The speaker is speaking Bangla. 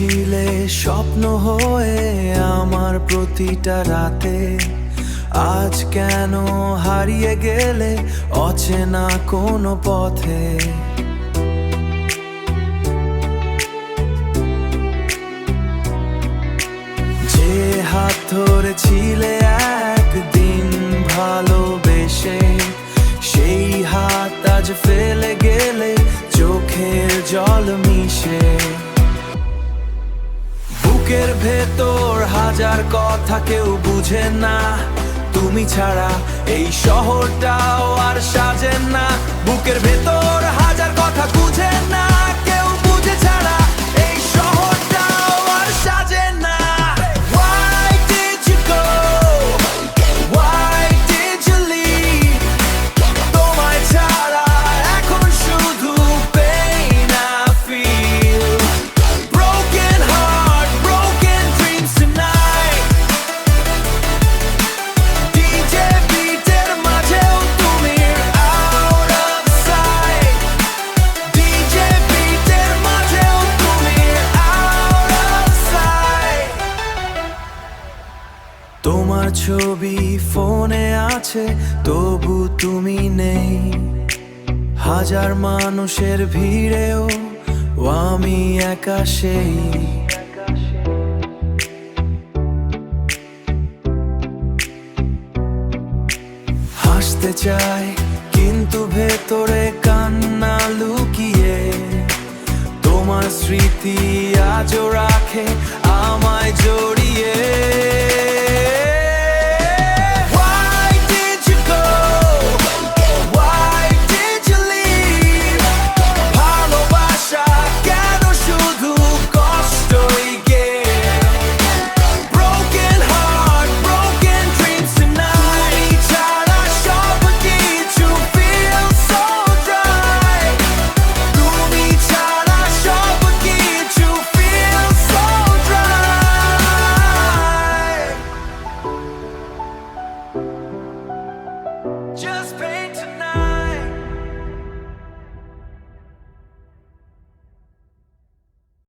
ছিলে স্বপ্ন হয়ে আমার প্রতিটা রাতে, আজ কেন হারিয়ে গেলে অচেনা কোনো পথে। যে হাত ধরেছিলে একদিন ভালোবেসে, সেই হাত আজ ফেলে গেলে চোখের জল মিশে। বুকের ভেতর হাজার কথা কেউ বুঝে না, তুমি ছাড়া এই শহরটাও আর সাজে না। বুকের ভেতর হাজার কথা বুঝে না, কেউ বুঝে ছাড়া এই শহরটাও আর সাজে না। Why did you go? Why did you leave? তোমায় ছাড়া এখন শুধু pain I feel. Broken heart, broken dreams tonight. DJ beater মাঝেও তুমি out of sight. DJ beater মাঝেও তুমি out of sight. তোমার ছবি ফোনে আছে তবু তুমি নেই, হাজার মানুষের ভিড়েও আমি একা সেই। হাসতে চাই কিন্তু ভেতরে কান্না লুকিয়ে, তোমার স্মৃতি আজও রাখে